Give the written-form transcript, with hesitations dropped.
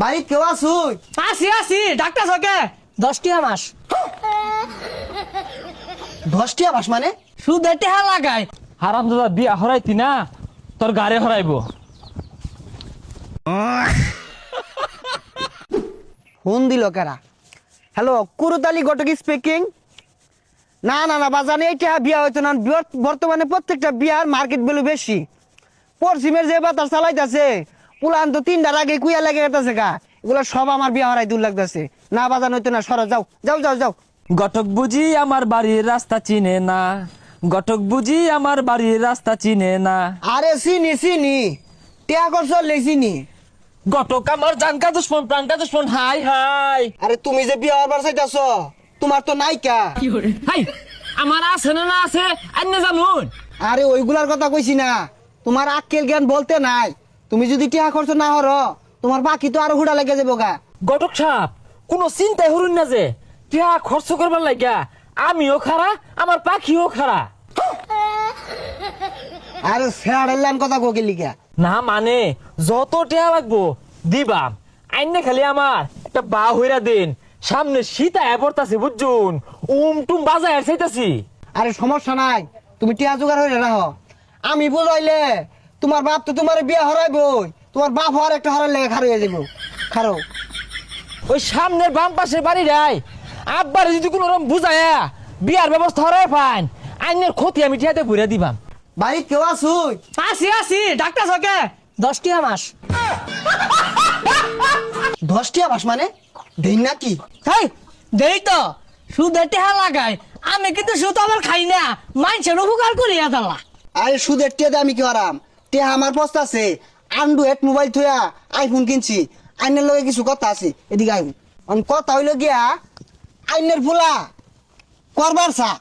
বাড়িত কেউ আসুই? আসি ডাক্তার সকে 10টা মাস 10টা মাস মানে? সুদের টেহা লাগাই। হারাম দাদা বিয়া হরাইতি না তোর গাড়ি হরাইব। ফোন দিল কেরা? হ্যালো, কুরুতালি ঘটক স্পিকিং। না না না বাজানে এইটা বিয়া হইতো না। বর্তমানে প্রত্যেকটা বিয়ার মার্কেট ভ্যালু বেশি। পশ্চিমের যে বাতাস চালাইতেছে পুলান তো 3টার আগে কুইয়া লেগে গেছে গা। এগুলো সব আমার বিয়া হারাই দূর লাগতেছে। না বাজান হইতো না, সরো যাও যাও যাও যাও। গটক বুঝি আমার বাড়ির রাস্তা চিনে না, গটক বুঝি আমার বাড়ির রাস্তা চিনে না। আরে চিনি চিনি, টিয়া করছো চিনি। গটক আমার জানকা দুশ্মন প্রাণকা দুশ্মন। হাই হাই আরে তুমি যে বিয়া হবার চাইতেছ, তোমার তো নাইকা। হাই আমার আছে না না আছে আন্য জানুন। আরে ওইগুলার কথা কইছি না, তোমার আক্কেল জ্ঞান বলতে নাই। তুমি যদি টিয়া খরচ না হর, তোমার বাকি তো আরো হুড়া লেগে যাবো গা। গটক সাপ কোনো চিন্তাই হরুন না যে টিয়া খরচ করবার লাগিয়া আমিও খারা আমার পাখিও খারা। আরে ফেয়ার কথা কোকে লিখা। না মানে যত টিয়া লাগবো দিবাম, আইনে খালি আমার একটা বা হইরা দিন। সামনে শীত আয়া পড়তাছে বুঝছুন, টুম বাজায় চাইতাছি। আরে সমস্যা নাই, তুমি টিয়া জোগাড় হয়ে রাখো। আমি বুঝাইলে তোমার বাপ তো তোমার বিয়া হরাইবই, তোমার বাপ হওয়ার একটা হরার লেগে খারো হয়ে যাবো। খারো ওই সামনের বাম পাশের বাড়ি রাই আব্বার যদি কোনো রকম বুঝায়া বিয়ার ব্যবস্থা হরাই পান, আইনের ক্ষতি আমি টিয়াতে ভরে দিবাম। বাড়িত কেউ আসুই? আসি ডাক্তার সকে 10টা মাস 10টা মাস মানে দিন নাকি? হেই দেই তো সুদের টেহা লাগাই। আমি কিন্তু সুদ আমার খাই না, মানুষের উপকার করিয়া দালা। আরে সুদের টিয়া আমি কি হারাম? টিয়া আমার পস্তা আছে। অ্যান্ড্রয়েড মোবাইল থইয়া আইফোন কিনছি। আইনের লগে কিছু কথা আছে, এদিকে আইন। কথা হইল গিয়া আইনের ফুলা করবার চা।